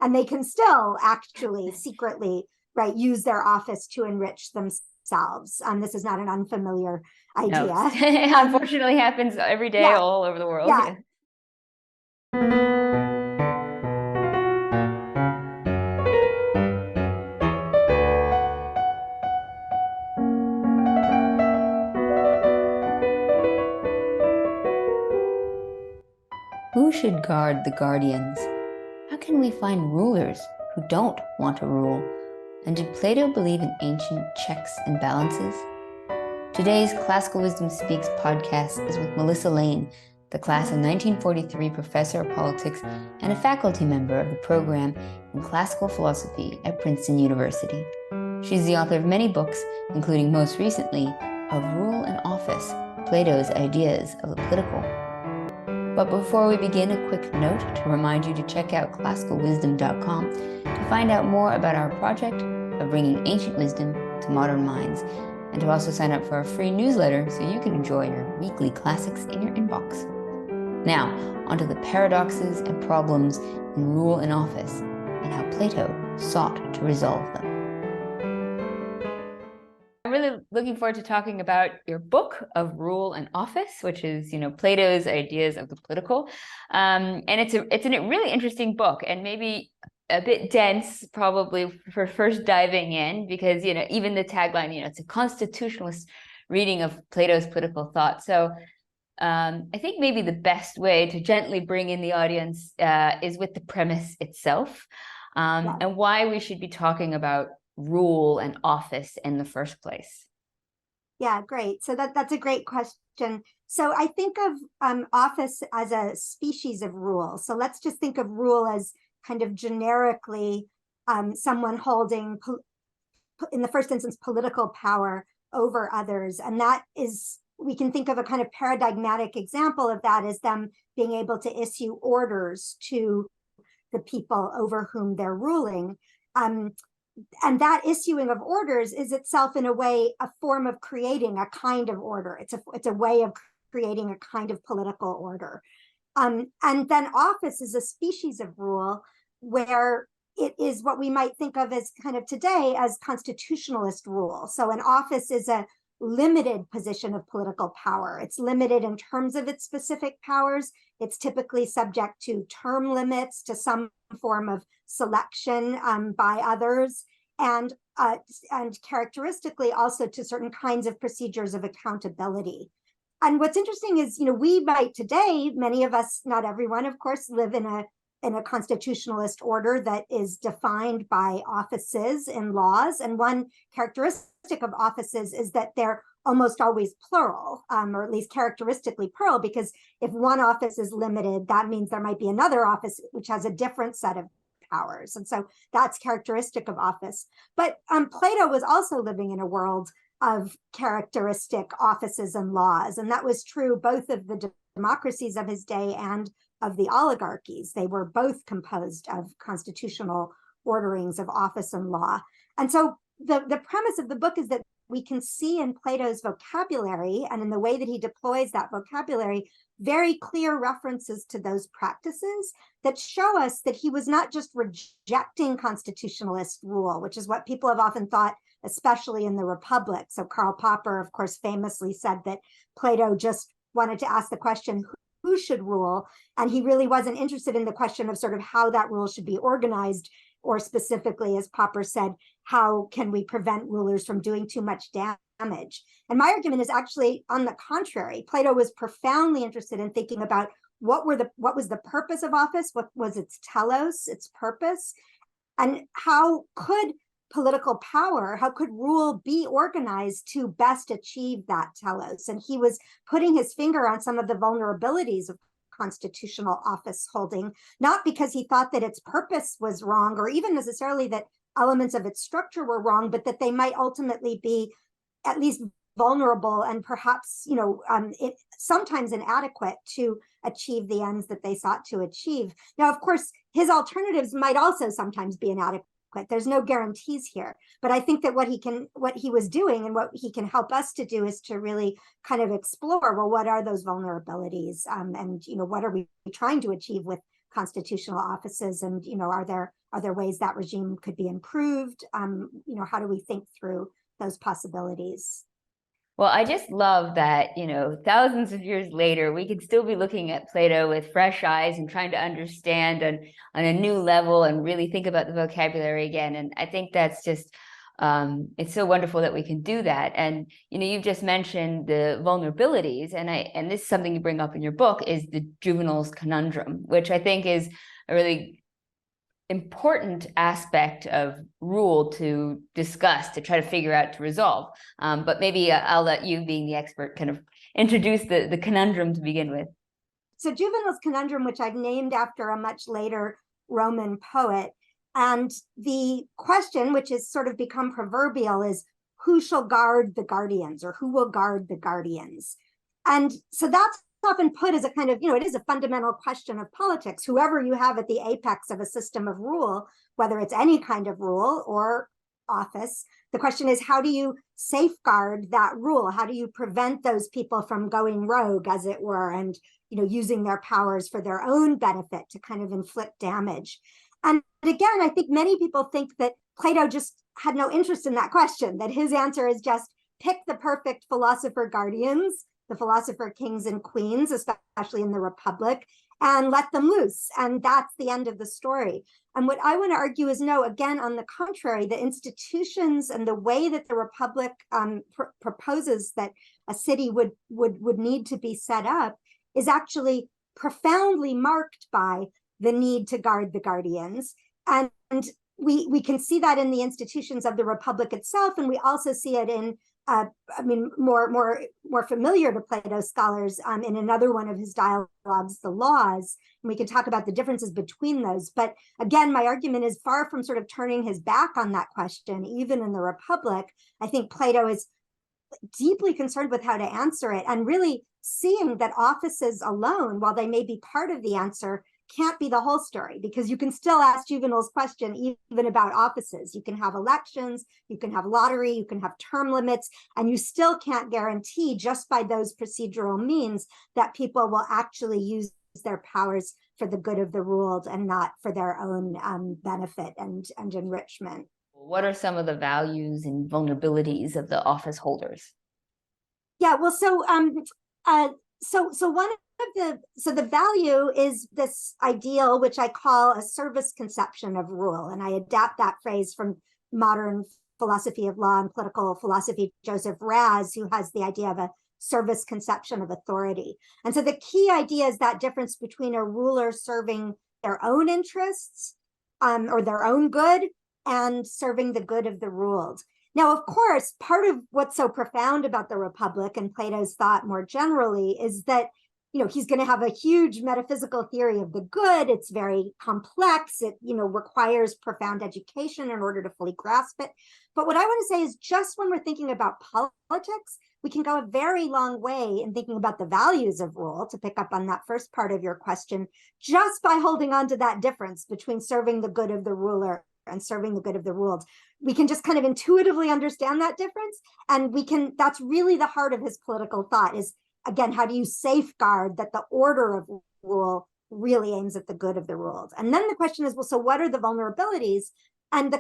and they can still actually secretly, right, use their office to enrich themselves. This is not an unfamiliar idea. No, unfortunately happens every day all over the world. Yeah. Who should guard the guardians? How can we find rulers who don't want to rule? And did Plato believe in ancient checks and balances? Today's Classical Wisdom Speaks podcast is with Melissa Lane, the class of 1943 professor of politics and a faculty member of the program in classical philosophy at Princeton University. She's the author of many books, including most recently, Of Rule and Office, Plato's Ideas of the Political. But before we begin, a quick note to remind you to check out classicalwisdom.com to find out more about our project of bringing ancient wisdom to modern minds, and to also sign up for our free newsletter so you can enjoy your weekly classics in your inbox. Now, onto the paradoxes and problems in rule and office, and how Plato sought to resolve them. I'm really looking forward to talking about your book of Rule and Office, which is, Plato's Ideas of the Political. And it's a really interesting book, and maybe a bit dense probably for first diving in, because, even the tagline, it's a constitutionalist reading of Plato's political thought. So I think maybe the best way to gently bring in the audience is with the premise itself, and why we should be talking about rule and office in the first place. Yeah, great. So that's a great question. So I think of office as a species of rule. So let's just think of rule as kind of generically someone holding, in the first instance, political power over others. And that is, we can think of a kind of paradigmatic example of that as them being able to issue orders to the people over whom they're ruling. And that issuing of orders is itself, in a way, a form of creating a kind of order. It's a way of creating a kind of political order. And then office is a species of rule where it is what we might think of as kind of today as constitutionalist rule. So an office is a limited position of political power. It's limited in terms of its specific powers. It's typically subject to term limits, to some form of selection by others, and characteristically also to certain kinds of procedures of accountability. And what's interesting is, we might today, many of us, not everyone, of course, live in a constitutionalist order that is defined by offices and laws. And one characteristic of offices is that they're almost always plural, or at least characteristically plural, because if one office is limited, that means there might be another office which has a different set of powers. And so that's characteristic of office. But Plato was also living in a world of characteristic offices and laws. And that was true both of the democracies of his day and of the oligarchies. They were both composed of constitutional orderings of office and law. And so the premise of the book is that we can see in Plato's vocabulary and in the way that he deploys that vocabulary very clear references to those practices that show us that he was not just rejecting constitutionalist rule, which is what people have often thought, especially in the Republic. So Karl Popper, of course, famously said that Plato just wanted to ask the question, who should rule? And he really wasn't interested in the question of sort of how that rule should be organized, or specifically, as Popper said, how can we prevent rulers from doing too much damage? And my argument is actually on the contrary. Plato was profoundly interested in thinking about what was the purpose of office, what was its telos, its purpose, and how could political power, how could rule be organized to best achieve that telos? And he was putting his finger on some of the vulnerabilities of constitutional office holding, not because he thought that its purpose was wrong, or even necessarily that elements of its structure were wrong, but that they might ultimately be at least vulnerable and perhaps, sometimes inadequate to achieve the ends that they sought to achieve. Now, of course, his alternatives might also sometimes be inadequate. There's no guarantees here, but I think that what he was doing and what he can help us to do is to really kind of explore, well, what are those vulnerabilities, and what are we trying to achieve with constitutional offices, and are there Are there ways that regime could be improved? How do we think through those possibilities? Well, I just love that, thousands of years later, we could still be looking at Plato with fresh eyes and trying to understand on a new level and really think about the vocabulary again. And I think that's just, it's so wonderful that we can do that. And, you've just mentioned the vulnerabilities, and this is something you bring up in your book, is the Juvenile's conundrum, which I think is a really important aspect of rule to discuss, to try to figure out, to resolve. But maybe I'll let you, being the expert, kind of introduce the conundrum to begin with. So Juvenal's conundrum, which I've named after a much later Roman poet, and the question, which has sort of become proverbial, is who shall guard the guardians, or who will guard the guardians? And so that's often put as a kind of, it is a fundamental question of politics. Whoever you have at the apex of a system of rule, whether it's any kind of rule or office, the question is, how do you safeguard that rule? How do you prevent those people from going rogue, as it were, and using their powers for their own benefit to kind of inflict damage? And again, I think many people think that Plato just had no interest in that question, that his answer is just pick the perfect philosopher guardians, the philosopher kings and queens, especially in the Republic, and let them loose. And that's the end of the story. And what I want to argue is no, again, on the contrary, the institutions and the way that the Republic proposes that a city would need to be set up is actually profoundly marked by the need to guard the guardians. And we can see that in the institutions of the Republic itself, and we also see it in more familiar to Plato scholars in another one of his dialogues, the Laws. And we can talk about the differences between those. But again, my argument is far from sort of turning his back on that question, even in the Republic. I think Plato is deeply concerned with how to answer it, and really seeing that offices alone, while they may be part of the answer, can't be the whole story, because you can still ask Juvenal's question even about offices. You can have elections, you can have lottery, you can have term limits, and you still can't guarantee just by those procedural means that people will actually use their powers for the good of the ruled and not for their own benefit and enrichment. What are some of the values and vulnerabilities of the office holders? Yeah, well, so one of the value is this ideal, which I call a service conception of rule, and I adapt that phrase from modern philosophy of law and political philosophy, Joseph Raz, who has the idea of a service conception of authority. And so the key idea is that difference between a ruler serving their own interests or their own good and serving the good of the ruled. Now, of course, part of what's so profound about the Republic and Plato's thought more generally is that, he's going to have a huge metaphysical theory of the good. It's very complex. It, requires profound education in order to fully grasp it. But what I want to say is, just when we're thinking about politics, we can go a very long way in thinking about the values of rule, to pick up on that first part of your question, just by holding on to that difference between serving the good of the ruler and serving the good of the ruled. We can just kind of intuitively understand that difference. And that's really the heart of his political thought is, again, how do you safeguard that the order of rule really aims at the good of the ruled? And then the question is, well, so what are the vulnerabilities? And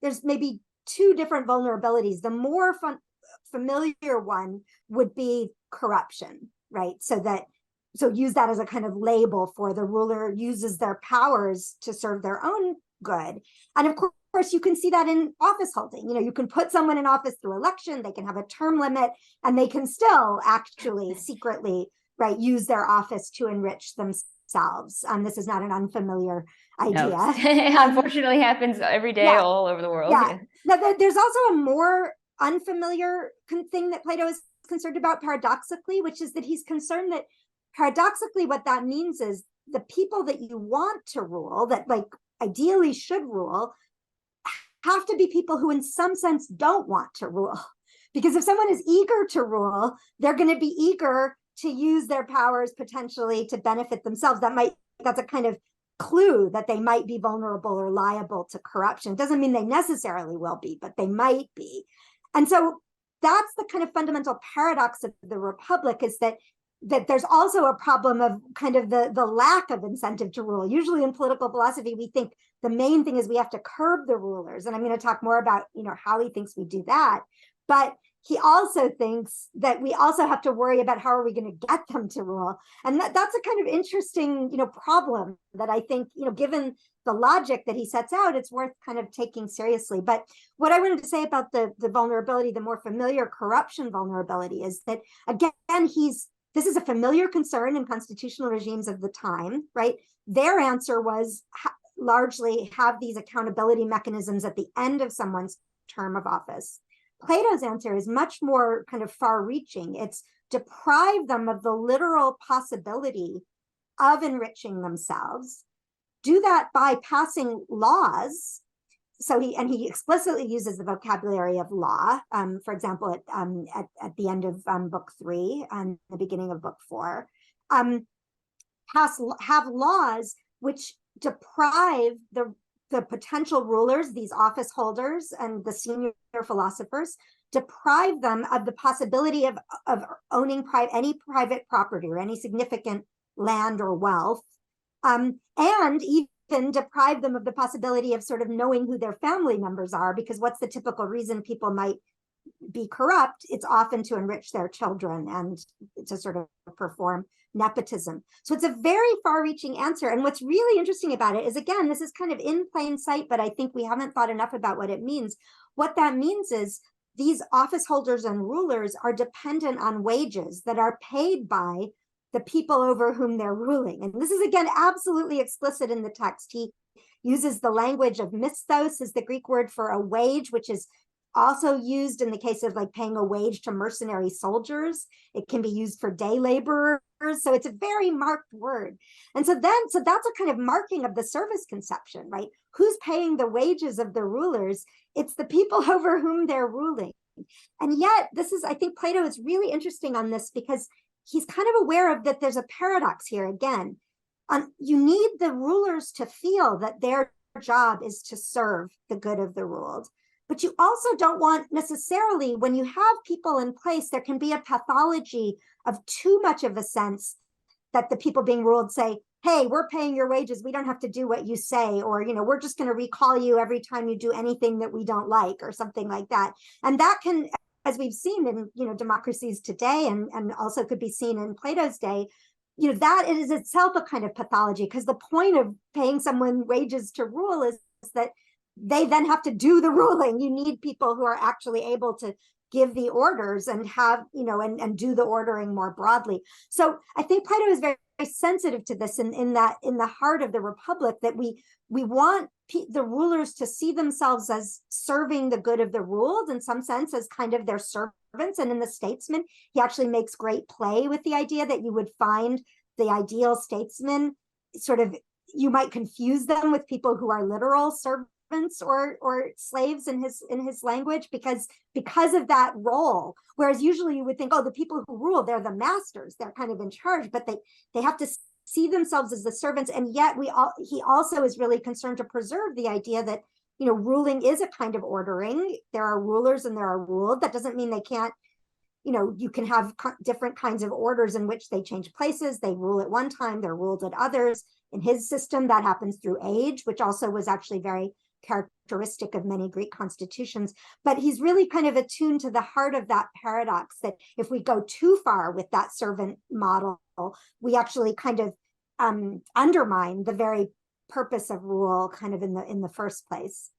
there's maybe two different vulnerabilities. The more familiar one would be corruption, right? So use that as a kind of label for the ruler uses their powers to serve their own good. And of course, you can see that in office holding. You can put someone in office through election, they can have a term limit, and they can still actually secretly, right, use their office to enrich themselves. This is not an unfamiliar idea. No. Unfortunately happens every day, yeah, all over the world. Yeah. Now, there's also a more unfamiliar thing that Plato is concerned about paradoxically, which is that he's concerned that paradoxically what that means is the people that you want to rule, that ideally should rule, have to be people who in some sense don't want to rule. Because if someone is eager to rule, they're going to be eager to use their powers potentially to benefit themselves. That's a kind of clue that they might be vulnerable or liable to corruption. It doesn't mean they necessarily will be, but they might be. And so that's the kind of fundamental paradox of the Republic, is that there's also a problem of kind of the lack of incentive to rule. Usually in political philosophy, we think the main thing is we have to curb the rulers. And I'm going to talk more about, how he thinks we do that. But he also thinks that we also have to worry about how are we going to get them to rule. And that's a kind of interesting, problem that I think, given the logic that he sets out, it's worth kind of taking seriously. But what I wanted to say about the vulnerability, the more familiar corruption vulnerability, is that, again, this is a familiar concern in constitutional regimes of the time, right? Their answer was largely have these accountability mechanisms at the end of someone's term of office. Plato's answer is much more kind of far-reaching. It's deprive them of the literal possibility of enriching themselves. Do that by passing laws. So he explicitly uses the vocabulary of law. For example, at the end of book 3 and the beginning of book 4, have laws which deprive the potential rulers, these office holders and the senior philosophers, deprive them of the possibility of owning any private property or any significant land or wealth, and even deprive them of the possibility of sort of knowing who their family members are, because what's the typical reason people might be corrupt? It's often to enrich their children and to sort of perform nepotism. So it's a very far-reaching answer. And what's really interesting about it is, again, this is kind of in plain sight, but I think we haven't thought enough about what it means. What that means is these office holders and rulers are dependent on wages that are paid by the people over whom they're ruling. And this is, again, absolutely explicit in the text. He uses the language of misthos as the Greek word for a wage, which is also used in the case of like paying a wage to mercenary soldiers. It can be used for day laborers. So it's a very marked word. And so that's a kind of marking of the service conception, right? Who's paying the wages of the rulers? It's the people over whom they're ruling. And yet I think Plato is really interesting on this because he's kind of aware of that there's a paradox here again. You need the rulers to feel that their job is to serve the good of the ruled. But you also don't want necessarily, when you have people in place, there can be a pathology of too much of a sense that the people being ruled say, hey, we're paying your wages, we don't have to do what you say, or, we're just going to recall you every time you do anything that we don't like, or something like that. And that can, as we've seen in, democracies today, and also could be seen in Plato's day, that it is itself a kind of pathology, because the point of paying someone wages to rule is that they then have to do the ruling. You need people who are actually able to give the orders and have, and do the ordering more broadly. So I think Plato is very, very sensitive to this in the heart of the Republic, that we want the rulers to see themselves as serving the good of the ruled, in some sense, as kind of their servants. And in the Statesman, he actually makes great play with the idea that you would find the ideal statesman sort of, you might confuse them with people who are literal servants or slaves in his language, because of that role. Whereas usually you would think, oh, the people who rule, they're the masters, they're kind of in charge, but they have to see themselves as the servants. And yet he also is really concerned to preserve the idea that, ruling is a kind of ordering. There are rulers and there are ruled. That doesn't mean they can't, you can have different kinds of orders in which they change places. They rule at one time, they're ruled at others. In his system, that happens through age, which also was actually very characteristic of many Greek constitutions. But he's really kind of attuned to the heart of that paradox, that if we go too far with that servant model, we actually kind of undermine the very purpose of rule kind of in the first place.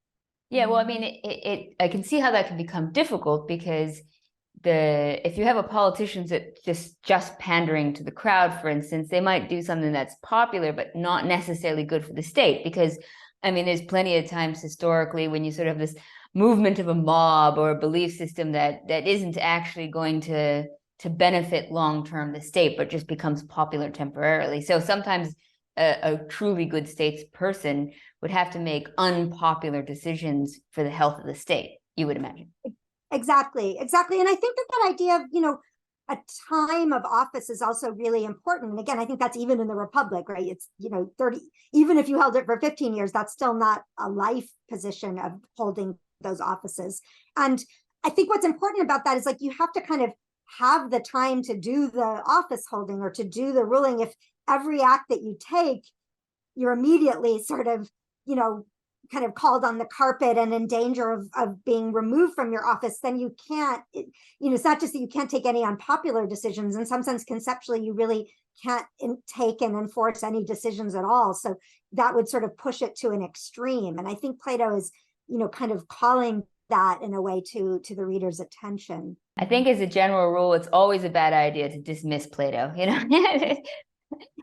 Yeah, well, I mean, I can see how that can become difficult, because if you have a politician that just pandering to the crowd, for instance, they might do something that's popular but not necessarily good for the state. Because I mean, there's plenty of times historically when you sort of have this movement of a mob or a belief system that isn't actually going to benefit long-term the state, but just becomes popular temporarily. So sometimes a truly good statesperson would have to make unpopular decisions for the health of the state, you would imagine. Exactly. And I think that idea of, a time of office is also really important. And again, I think that's even in the Republic, right? It's, 30, even if you held it for 15 years, that's still not a life position of holding those offices. And I think what's important about that is, like, you have to kind of have the time to do the office holding or to do the ruling. If every act that you take, you're immediately sort of, kind of called on the carpet and in danger of being removed from your office, then you can't, it's not just that you can't take any unpopular decisions. In some sense, conceptually, you really can't take and enforce any decisions at all. So that would sort of push it to an extreme. And I think Plato is, kind of calling that in a way to the reader's attention. I think as a general rule, it's always a bad idea to dismiss Plato, Yeah,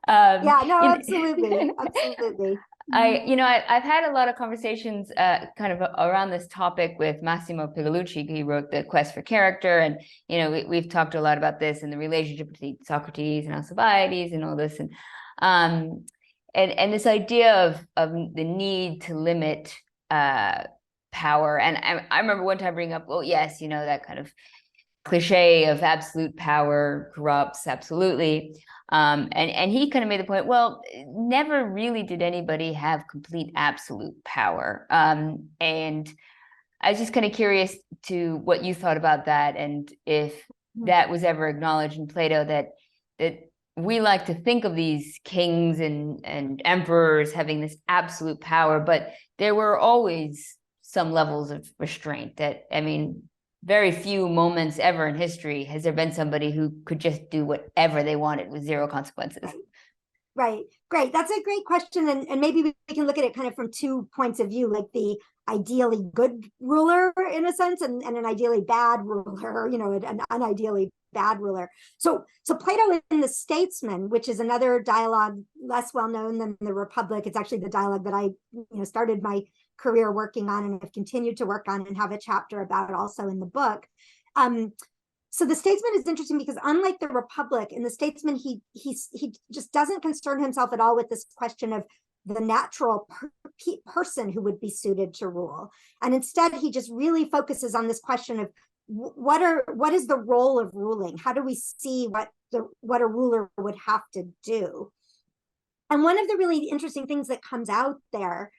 no, absolutely. Absolutely. I've had a lot of conversations kind of around this topic with Massimo Pigalucci. He wrote The Quest for Character, and we've talked a lot about this and the relationship between Socrates and Alcibiades and all this, and this idea of the need to limit power. And I remember one time bringing up, well, yes, that kind of cliche of absolute power corrupts, absolutely. And he kind of made the point, well, never really did anybody have complete absolute power. And I was just kind of curious to what you thought about that, and if that was ever acknowledged in Plato, that we like to think of these kings and emperors having this absolute power, but there were always some levels of restraint. Very few moments ever in history has there been somebody who could just do whatever they wanted with zero consequences. Right. Great. That's a great question. And maybe we can look at it kind of from 2 points of view, like the ideally good ruler in a sense, and an ideally bad ruler, an unideally bad ruler. So Plato in The Statesman, which is another dialogue less well known than The Republic. It's actually the dialogue that I started my career working on and have continued to work on and have a chapter about also in the book. So The Statesman is interesting because unlike The Republic, in The Statesman, he just doesn't concern himself at all with this question of the natural person who would be suited to rule. And instead, he just really focuses on this question of what is the role of ruling? How do we see what a ruler would have to do? And one of the really interesting things that comes out there,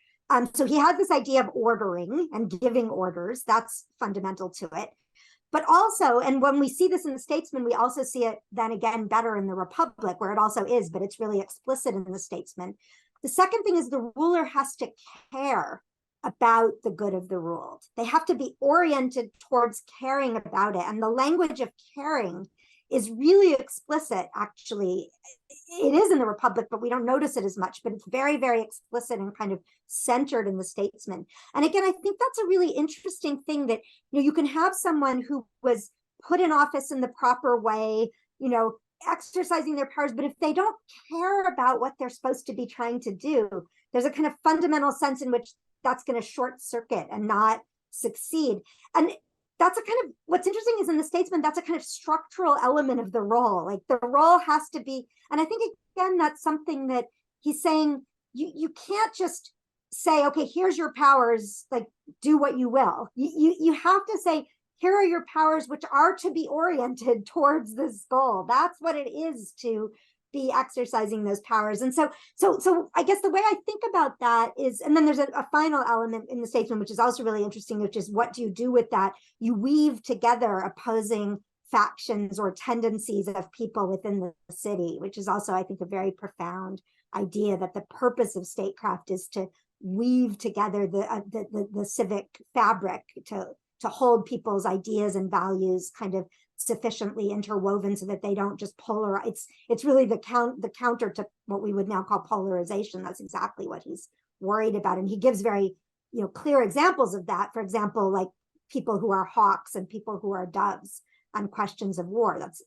so he has this idea of ordering and giving orders. That's fundamental to it. But also, and when we see this in The Statesman, we also see it then again better in The Republic, where it also is, but it's really explicit in The Statesman. The second thing is the ruler has to care about the good of the ruled. They have to be oriented towards caring about it. And the language of caring is really explicit, actually. It is in The Republic, but we don't notice it as much, but it's very, very explicit and kind of centered in The Statesman. And again, I think that's a really interesting thing that, you can have someone who was put in office in the proper way, exercising their powers, but if they don't care about what they're supposed to be trying to do, there's a kind of fundamental sense in which that's going to short circuit and not succeed. And that's a kind of, what's interesting is in The Statesman, that's a kind of structural element of the role. Like the role has to be, and I think again, that's something that he's saying, you can't just say, okay, here's your powers, like do what you will. You have to say, here are your powers, which are to be oriented towards this goal. That's what it is to be exercising those powers. And so I guess the way I think about that is, and then there's a final element in The Statesman, which is also really interesting, which is what do you do with that? You weave together opposing factions or tendencies of people within the city, which is also, I think, a very profound idea that the purpose of statecraft is to weave together the civic fabric to hold people's ideas and values kind of sufficiently interwoven so that they don't just polarize. It's really the counter to what we would now call polarization. That's exactly what he's worried about. And he gives very clear examples of that. For example, like people who are hawks and people who are doves on questions of war. That's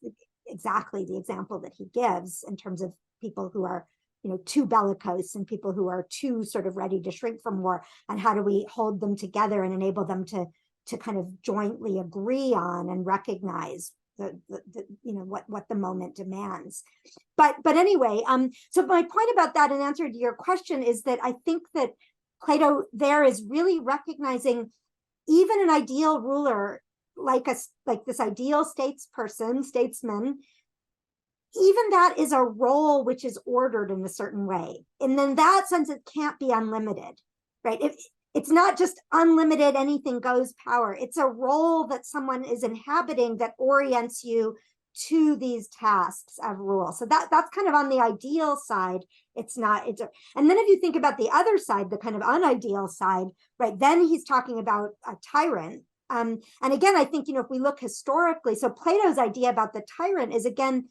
exactly the example that he gives in terms of people who are too bellicose and people who are too sort of ready to shrink from war, and how do we hold them together and enable them to kind of jointly agree on and recognize what the moment demands. But anyway, so my point about that in answer to your question is that I think that Plato there is really recognizing even an ideal ruler like this ideal statesman, even that is a role which is ordered in a certain way. And in that sense, it can't be unlimited, right? It's not just unlimited, anything goes power. It's a role that someone is inhabiting that orients you to these tasks of rule. So that's kind of on the ideal side. It's not, and then if you think about the other side, the kind of unideal side, right, then he's talking about a tyrant. And again, I think, if we look historically, so Plato's idea about the tyrant is, again,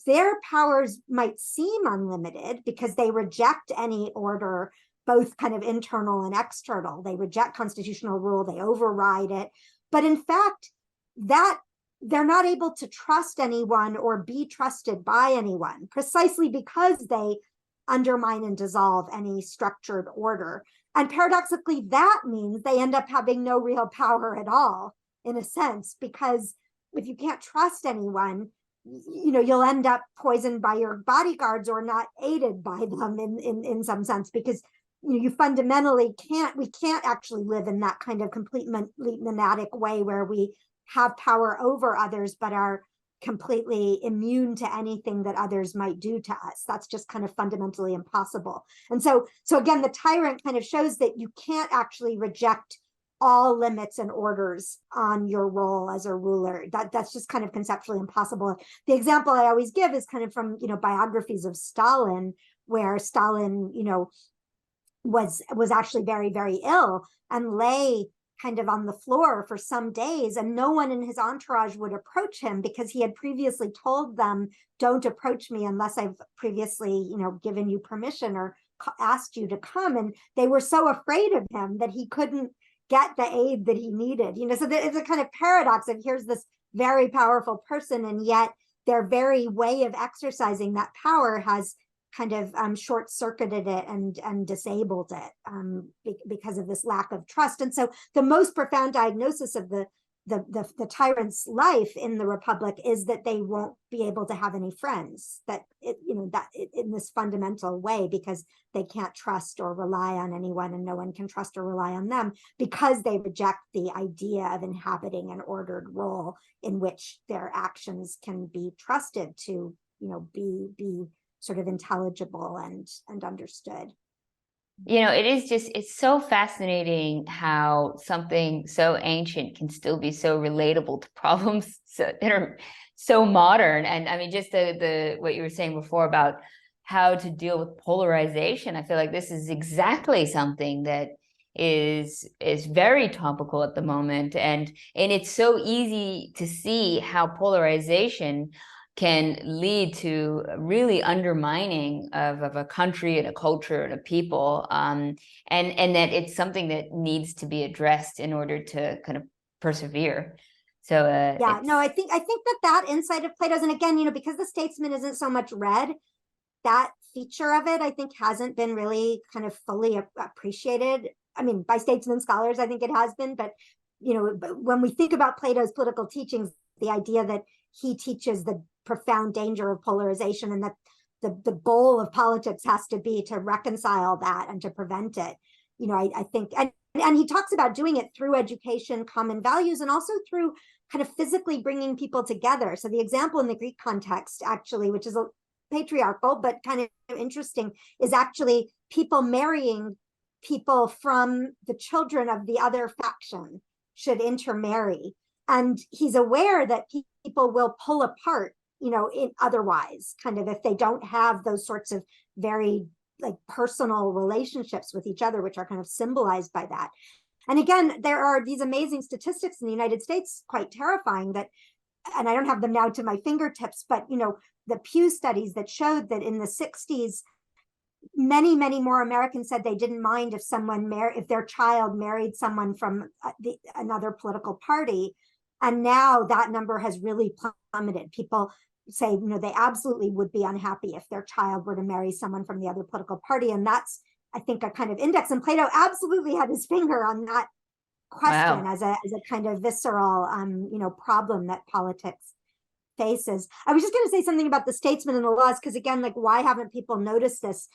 their powers might seem unlimited because they reject any order, both kind of internal and external. They reject constitutional rule, they override it. But in fact, that they're not able to trust anyone or be trusted by anyone, precisely because they undermine and dissolve any structured order. And paradoxically, that means they end up having no real power at all, in a sense, because if you can't trust anyone, you'll end up poisoned by your bodyguards or not aided by them in some sense, because you fundamentally we can't actually live in that kind of completely nomadic way where we have power over others but are completely immune to anything that others might do to us. That's just kind of fundamentally impossible. And so again, the tyrant kind of shows that you can't actually reject all limits and orders on your role as a ruler. That's just kind of conceptually impossible. The example I always give is kind of from biographies of Stalin, where Stalin was actually very, very ill and lay kind of on the floor for some days, and no one in his entourage would approach him because he had previously told them, don't approach me unless I've previously given you permission or asked you to come. And they were so afraid of him that he couldn't get the aid that he needed. So it's a kind of paradox of, here's this very powerful person, and yet their very way of exercising that power has kind of short-circuited it and disabled it because of this lack of trust. And so the most profound diagnosis of the tyrant's life in the Republic is that they won't be able to have any friends, that in this fundamental way, because they can't trust or rely on anyone, and no one can trust or rely on them, because they reject the idea of inhabiting an ordered role in which their actions can be trusted to be sort of intelligible and understood. It's so fascinating how something so ancient can still be so relatable to problems that are so modern. And I mean, just the what you were saying before about how to deal with polarization, I feel like this is exactly something that is very topical at the moment. And it's so easy to see how polarization can lead to really undermining of a country and a culture and a people, and that it's something that needs to be addressed in order to kind of persevere. So I think that insight of Plato's, and again, because the statesman isn't so much read, that feature of it, I think, hasn't been really kind of fully appreciated. I mean, by statesmen scholars, I think it has been, but when we think about Plato's political teachings, the idea that he teaches the profound danger of polarization, and that the goal of politics has to be to reconcile that and to prevent it. I think, and he talks about doing it through education, common values, and also through kind of physically bringing people together. So the example in the Greek context, actually, which is a patriarchal but kind of interesting, is actually people marrying people from the children of the other faction should intermarry. And he's aware that people will pull apart, in otherwise, kind of, if they don't have those sorts of very personal relationships with each other, which are kind of symbolized by that. And again, there are these amazing statistics in the United States, quite terrifying, that, and I don't have them now to my fingertips, but the Pew studies that showed that in the 60s, many, many more Americans said they didn't mind if their child married someone from another political party. And now that number has really plummeted. People say, they absolutely would be unhappy if their child were to marry someone from the other political party. And that's, I think, a kind of index. And Plato absolutely had his finger on that question. Wow. as a kind of visceral, problem that politics faces. I was just going to say something about the statesman and the laws, because again, why haven't people noticed this?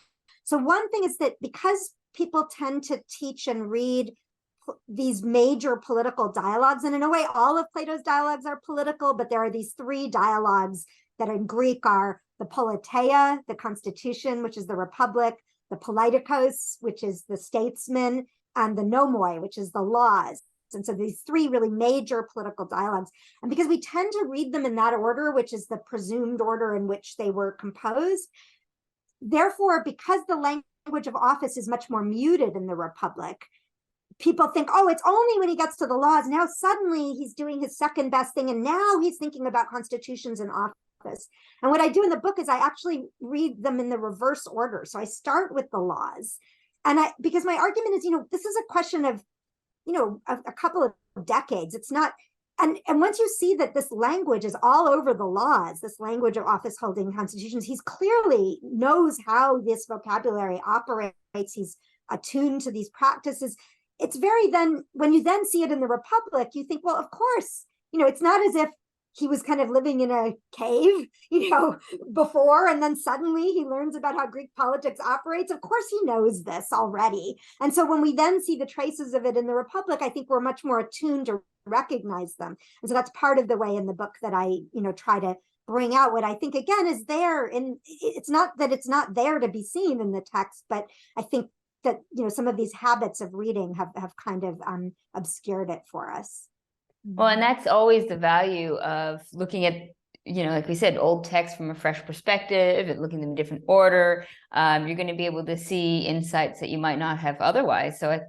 So one thing is that because people tend to teach and read these major political dialogues, and in a way, all of Plato's dialogues are political, but there are these three dialogues that in Greek are the politeia, the constitution, which is the republic, the politikos, which is the statesman, and the nomoi, which is the laws. And so these three really major political dialogues. And because we tend to read them in that order, which is the presumed order in which they were composed, therefore, because the language of office is much more muted in the Republic, people think, oh, it's only when he gets to the laws. Now suddenly he's doing his second best thing, and now he's thinking about constitutions and office. And what I do in the book is I actually read them in the reverse order. So I start with the laws. And because my argument is, this is a question of, a couple of decades. It's not, and once you see that this language is all over the laws, this language of office holding constitutions, he's clearly knows how this vocabulary operates. He's attuned to these practices. It's very then, when you then see it in the Republic, you think, well, of course, it's not as if he was kind of living in a cave, before, and then suddenly he learns about how Greek politics operates. Of course, he knows this already. And so when we then see the traces of it in the Republic, I think we're much more attuned to recognize them. And so that's part of the way in the book that I, try to bring out what I think, again, is there. And it's not that it's not there to be seen in the text, but I think that, some of these habits of reading have kind of obscured it for us. Well, and that's always the value of looking at, like we said, old text from a fresh perspective and looking at them in different order. You're going to be able to see insights that you might not have otherwise. So I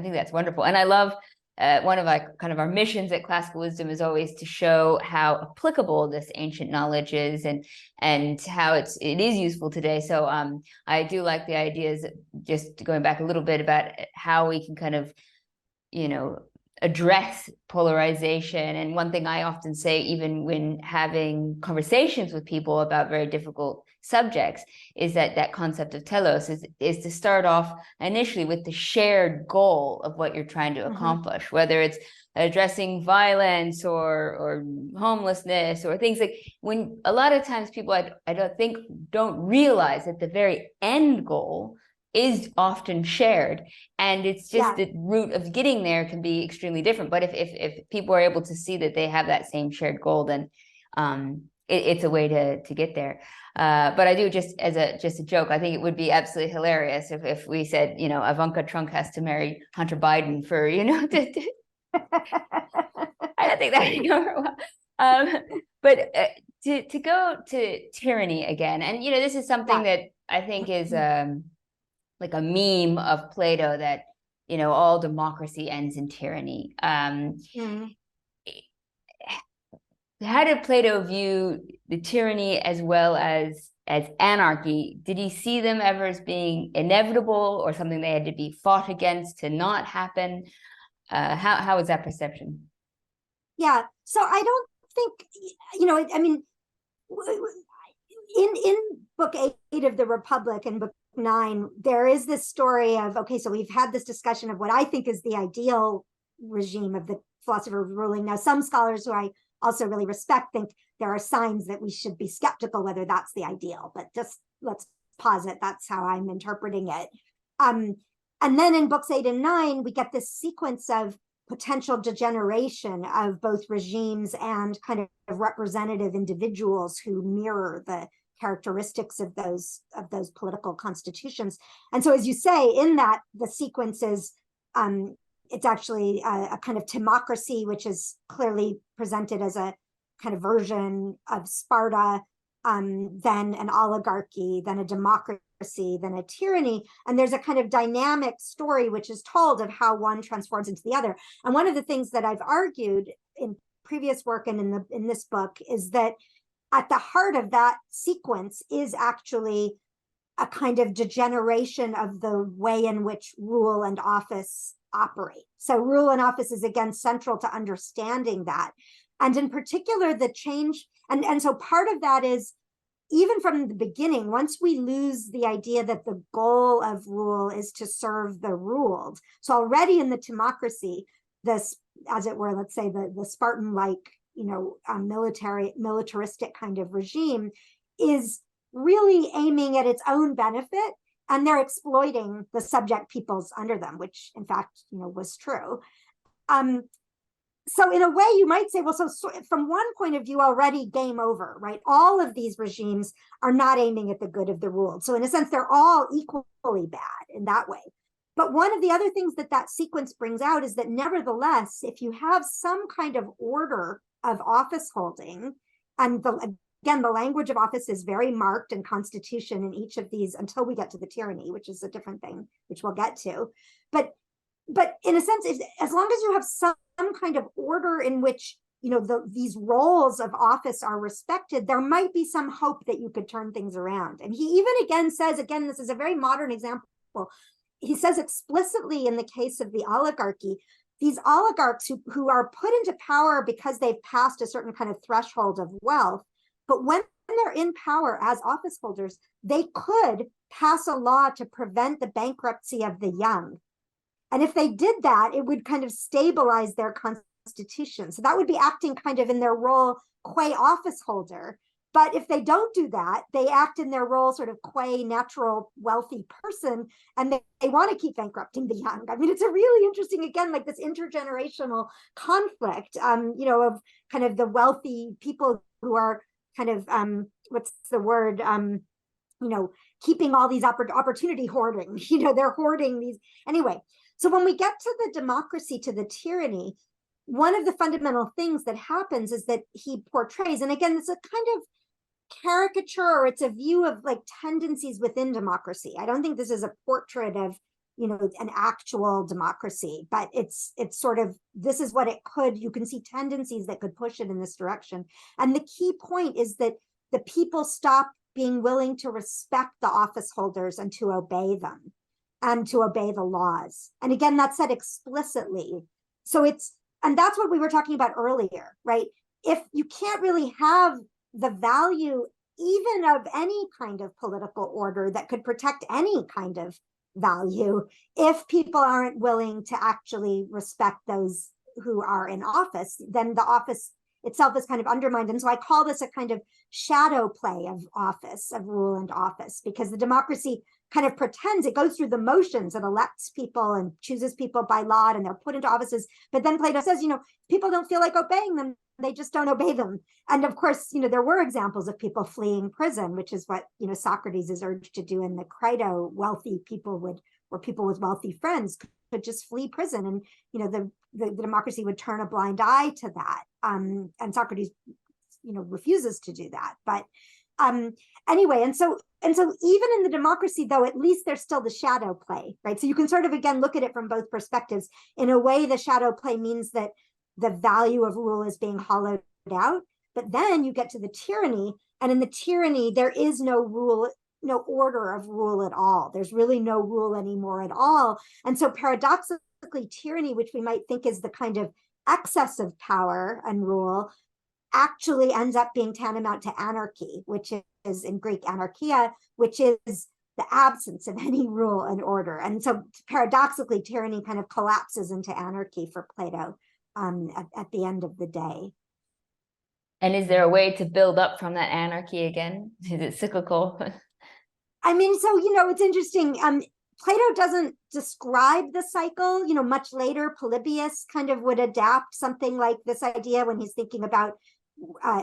think that's wonderful. And I love one of our missions at Classical Wisdom is always to show how applicable this ancient knowledge is and how it is useful today. So I do like the ideas, just going back a little bit, about how we can kind of, address polarization. And one thing I often say, even when having conversations with people about very difficult subjects, is that concept of telos is to start off initially with the shared goal of what you're trying to accomplish, whether it's addressing violence or homelessness or things like, when a lot of times people I don't realize that the very end goal is often shared, and it's just the route of getting there can be extremely different. But if people are able to see that they have that same shared goal, then it's a way to get there. But I do, just as a joke, I think it would be absolutely hilarious if we said, Ivanka Trump has to marry Hunter Biden for, I don't think that would go over well. But to go to tyranny again, and this is something that I think is like a meme of Plato, that all democracy ends in tyranny. How did Plato view the tyranny as well as anarchy? Did he see them ever as being inevitable or something they had to be fought against to not happen? How is that perception? Yeah, so I don't think, I mean, in book 8 of the Republic and book 9, there is this story of, okay, so we've had this discussion of what I think is the ideal regime of the philosopher ruling. Now, some scholars who I also really respect think there are signs that we should be skeptical whether that's the ideal, but just let's posit that's how I'm interpreting it. And then in books 8 and 9, we get this sequence of potential degeneration of both regimes and kind of representative individuals who mirror the characteristics of those political constitutions. And so, as you say, in that, the sequence is it's actually a kind of timocracy, which is clearly presented as a kind of version of Sparta, then an oligarchy, then a democracy, then a tyranny. And there's a kind of dynamic story which is told of how one transforms into the other. And one of the things that I've argued in previous work and in this book is that at the heart of that sequence is actually a kind of degeneration of the way in which rule and office operate. So rule and office is, again, central to understanding that. And in particular, the change, and so part of that is, even from the beginning, once we lose the idea that the goal of rule is to serve the ruled. So already in the timocracy, this, as it were, let's say the Spartan-like, militaristic kind of regime is really aiming at its own benefit, and they're exploiting the subject peoples under them, which in fact, was true. So in a way, you might say, well, so from one point of view, already game over, right? All of these regimes are not aiming at the good of the ruled. So in a sense, they're all equally bad in that way. But one of the other things that that sequence brings out is that nevertheless, if you have some kind of order of office holding, and again, the language of office is very marked in constitution in each of these until we get to the tyranny, which is a different thing, which we'll get to. But in a sense, as long as you have some kind of order in which these roles of office are respected, there might be some hope that you could turn things around. And he even again says, again, this is a very modern example, he says explicitly in the case of the oligarchy, these oligarchs who are put into power because they've passed a certain kind of threshold of wealth, but when they're in power as office holders, they could pass a law to prevent the bankruptcy of the young. And if they did that, it would kind of stabilize their constitution. So that would be acting kind of in their role qua office holder. But if they don't do that, they act in their role sort of qua natural wealthy person, and they want to keep bankrupting the young. I mean, it's a really interesting, again, like this intergenerational conflict, of kind of the wealthy people who are kind of, what's the word, keeping all these opportunity hoarding, they're hoarding these. Anyway, so when we get to the democracy, to the tyranny, one of the fundamental things that happens is that he portrays, and again, it's a kind of caricature, or it's a view of like tendencies within democracy. I don't think this is a portrait of, an actual democracy, but it's sort of, this is what it could, you can see tendencies that could push it in this direction. And the key point is that the people stop being willing to respect the office holders and to obey them and to obey the laws. And again, that's said explicitly. So and that's what we were talking about earlier, right? If you can't really have the value even of any kind of political order that could protect any kind of value, if people aren't willing to actually respect those who are in office, then the office itself is kind of undermined. And so I call this a kind of shadow play of office, of rule and office, because the democracy kind of pretends, it goes through the motions, it elects people and chooses people by lot, and they're put into offices. But then Plato says, people don't feel like obeying them, they just don't obey them. And of course, there were examples of people fleeing prison, which is what, Socrates is urged to do in the Crito. Wealthy people or people with wealthy friends could just flee prison, and, the democracy would turn a blind eye to that. And Socrates, refuses to do that. But anyway, and so even in the democracy, though, at least there's still the shadow play, right? So you can sort of, again, look at it from both perspectives. In a way, the shadow play means that the value of rule is being hollowed out. But then you get to the tyranny, and in the tyranny, there is no rule, no order of rule at all. There's really no rule anymore at all. And so paradoxically, tyranny, which we might think is the kind of excess of power and rule, actually ends up being tantamount to anarchy, which is in Greek anarchia, which is the absence of any rule and order. And so paradoxically, tyranny kind of collapses into anarchy for Plato at the end of the day. And is there a way to build up from that anarchy again? Is it cyclical? I mean, so, it's interesting. Plato doesn't describe the cycle. Much later, Polybius kind of would adapt something like this idea when he's thinking about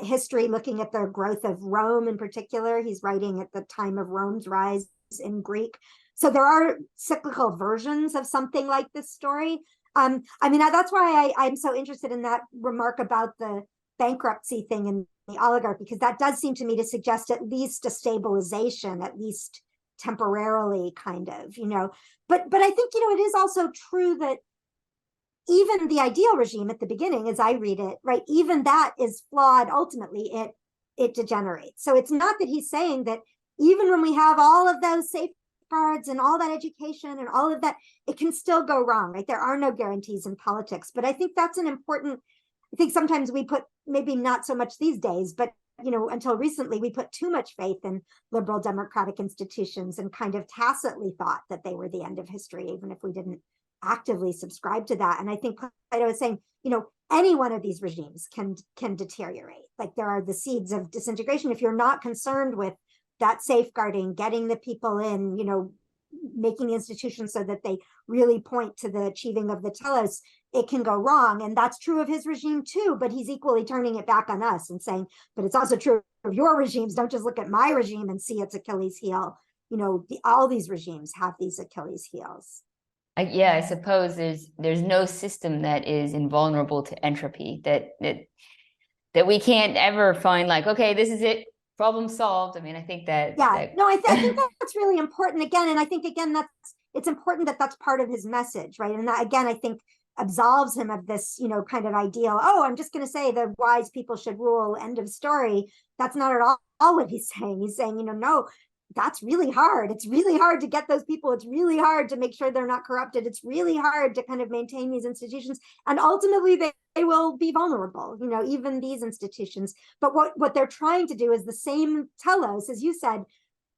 history, looking at the growth of Rome in particular. He's writing at the time of Rome's rise in Greek. So there are cyclical versions of something like this story. That's why I'm so interested in that remark about the bankruptcy thing in the oligarch, because that does seem to me to suggest at least a stabilization, at least temporarily, kind of, but I think, it is also true that even the ideal regime at the beginning, as I read it, right, even that is flawed. Ultimately, it degenerates. So it's not that he's saying that even when we have all of those safeguards and all that education and all of that, it can still go wrong, right? There are no guarantees in politics. But I think that's an important, I think sometimes we put, maybe not so much these days, but until recently, we put too much faith in liberal democratic institutions and kind of tacitly thought that they were the end of history, even if we didn't actively subscribe to that. And I think Plato is saying, any one of these regimes can deteriorate. Like, there are the seeds of disintegration. If you're not concerned with that safeguarding, getting the people in, making institutions so that they really point to the achieving of the telos, it can go wrong. And that's true of his regime too, but he's equally turning it back on us and saying, but it's also true of your regimes. Don't just look at my regime and see its Achilles heel. All these regimes have these Achilles heels. Yeah, I suppose there's no system that is invulnerable to entropy, that we can't ever find like, okay, this is it, problem solved. I mean, I think Yeah, that no, I think that's really important again. And I think, again, it's important that that's part of his message, right? And that, again, I think absolves him of this, kind of ideal, oh, I'm just going to say the wise people should rule, end of story. That's not at all what he's saying. He's saying, no, that's really hard. It's really hard to get those people. It's really hard to make sure they're not corrupted. It's really hard to kind of maintain these institutions. And ultimately, they will be vulnerable, even these institutions. But what they're trying to do is the same telos, as you said.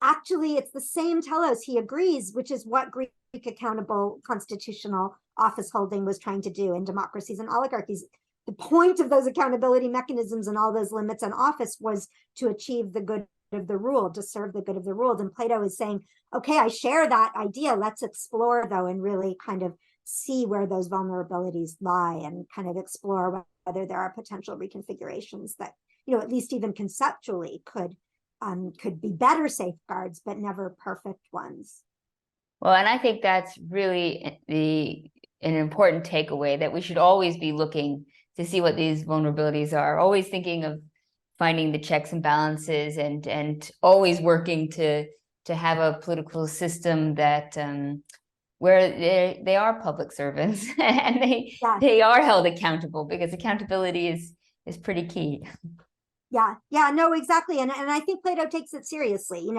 Actually, it's the same telos, he agrees, which is what Greek accountable constitutional office holding was trying to do in democracies and oligarchies. The point of those accountability mechanisms and all those limits on office was to achieve the good of the ruled, to serve the good of the ruled. And Plato is saying, okay, I share that idea. Let's explore, though, and really kind of see where those vulnerabilities lie and kind of explore whether there are potential reconfigurations that, at least even conceptually could be better safeguards, but never perfect ones. Well, and I think that's really an important takeaway, that we should always be looking to see what these vulnerabilities are, always thinking of finding the checks and balances, and always working to have a political system that where they are public servants and they are held accountable, because accountability is pretty key. Yeah, no, exactly. And I think Plato takes it seriously. He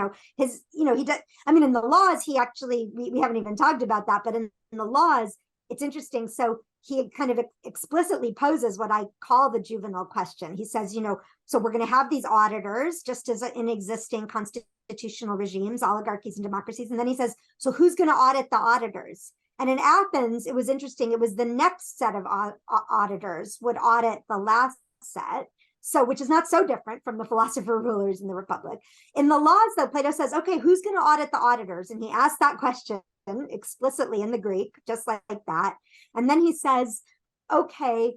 does. I mean, in the laws, he actually, we haven't even talked about that, but in the laws, it's interesting. So he kind of explicitly poses what I call the juvenile question. He says, so we're going to have these auditors, just as in existing constitutional regimes, oligarchies and democracies. And then he says, so who's going to audit the auditors? And in Athens, it was interesting. It was the next set of auditors would audit the last set. So, which is not so different from the philosopher rulers in the Republic. In the laws, though, Plato says, okay, who's going to audit the auditors? And he asks that question explicitly in the Greek, just like that. And then he says, okay,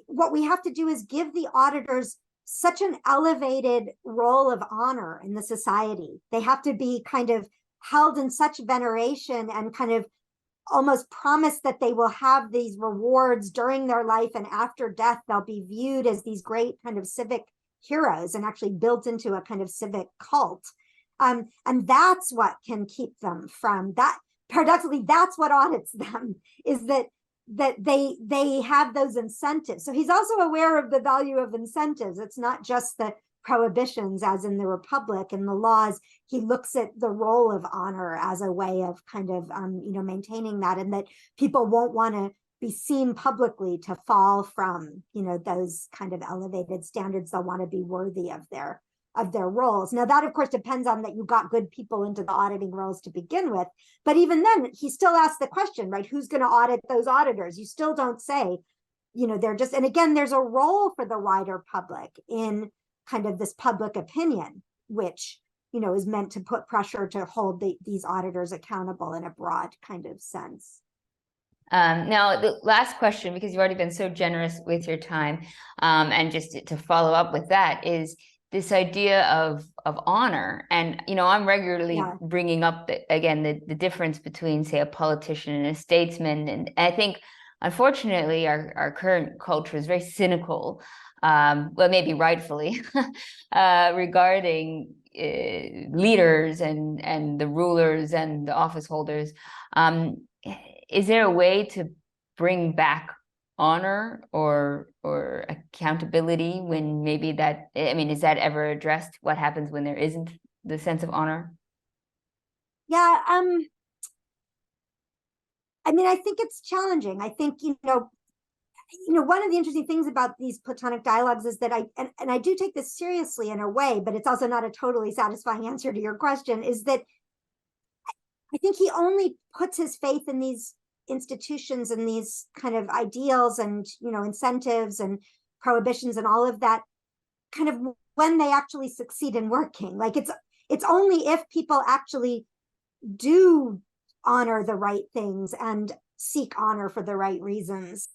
what we have to do is give the auditors such an elevated role of honor in the society. They have to be kind of held in such veneration and kind of almost promise that they will have these rewards during their life, and after death they'll be viewed as these great kind of civic heroes and actually built into a kind of civic cult. And that's what can keep them from that. Paradoxically, that's what audits them, is that they have those incentives. So he's also aware of the value of incentives. It's not just the prohibitions as in the Republic and the laws. He looks at the role of honor as a way of kind of maintaining that, and that people won't want to be seen publicly to fall from those kind of elevated standards. They'll want to be worthy of their roles. Now that of course depends on that you got good people into the auditing roles to begin with, but even then he still asks the question, right? Who's going to audit those auditors? You still don't say, they're just, and again, there's a role for the wider public in kind of this public opinion, which is meant to put pressure to hold these auditors accountable in a broad kind of sense. Now, the last question, because you've already been so generous with your time, and just to follow up with that, is this idea of honor. And I'm regularly bringing up the difference between, say, a politician and a statesman, and I think unfortunately our current culture is very cynical, well, maybe rightfully, regarding leaders and the rulers and the office holders. Is there a way to bring back honor or accountability when maybe that, I mean, is that ever addressed? What happens when there isn't the sense of honor? Yeah, I mean, I think it's challenging. I think, one of the interesting things about these Platonic dialogues is that I do take this seriously in a way, but it's also not a totally satisfying answer to your question, is that I think he only puts his faith in these institutions and these kind of ideals and, incentives and prohibitions and all of that kind of when they actually succeed in working. Like it's only if people actually do honor the right things and seek honor for the right reasons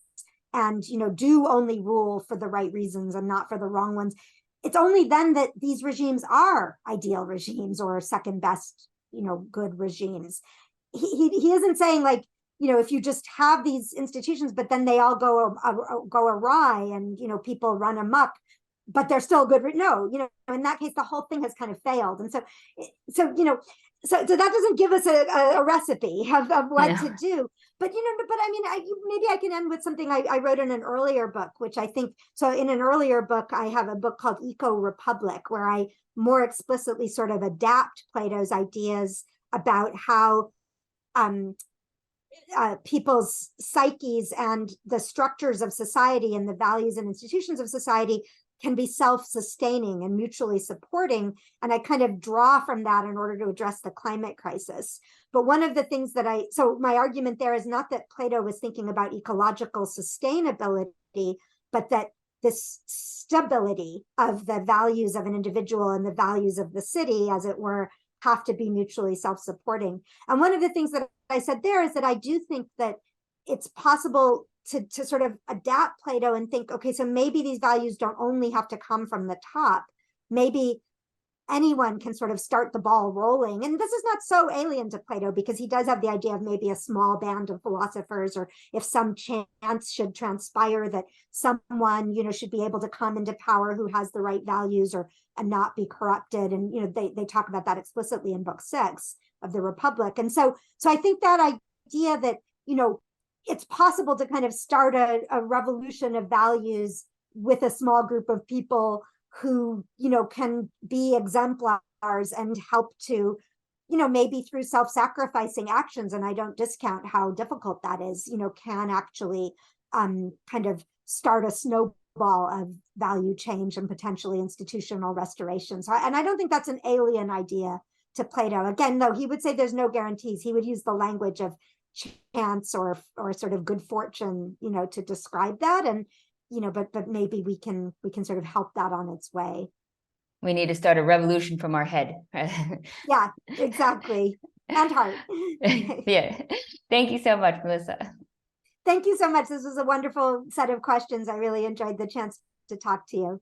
and do only rule for the right reasons and not for the wrong ones, it's only then that these regimes are ideal regimes or second best good regimes. he isn't saying like, if you just have these institutions, but then they all go awry and, people run amok, but they're still good. No, in that case, the whole thing has kind of failed. And so that doesn't give us a recipe of what to do. But, but I mean, maybe I can end with something I wrote in an earlier book, which I think, so in an earlier book, I have a book called Eco-Republic, where I more explicitly sort of adapt Plato's ideas about how people's psyches and the structures of society and the values and institutions of society can be self-sustaining and mutually supporting. And I kind of draw from that in order to address the climate crisis. But one of the things so my argument there is not that Plato was thinking about ecological sustainability, but that this stability of the values of an individual and the values of the city, as it were, have to be mutually self-supporting. And one of the things that I said there is that I do think that it's possible to sort of adapt Plato and think, okay, so maybe these values don't only have to come from the top. Maybe anyone can sort of start the ball rolling. And this is not so alien to Plato, because he does have the idea of maybe a small band of philosophers, or if some chance should transpire that someone, should be able to come into power who has the right values and not be corrupted. And, they talk about that explicitly in book 6 of the Republic. And so I think that idea that, it's possible to kind of start a revolution of values with a small group of people who, can be exemplars and help to, maybe through self-sacrificing actions, and I don't discount how difficult that is, can actually kind of start a snowball of value change and potentially institutional restoration. And I don't think that's an alien idea to Plato. Again, though, he would say there's no guarantees. He would use the language of chance or sort of good fortune, to describe that. And, but maybe we can sort of help that on its way. We need to start a revolution from our head. Yeah, exactly. And heart. Yeah. Thank you so much, Melissa. Thank you so much. This was a wonderful set of questions. I really enjoyed the chance to talk to you.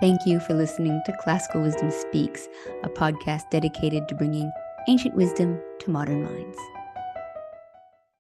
Thank you for listening to Classical Wisdom Speaks, a podcast dedicated to bringing ancient wisdom to modern minds.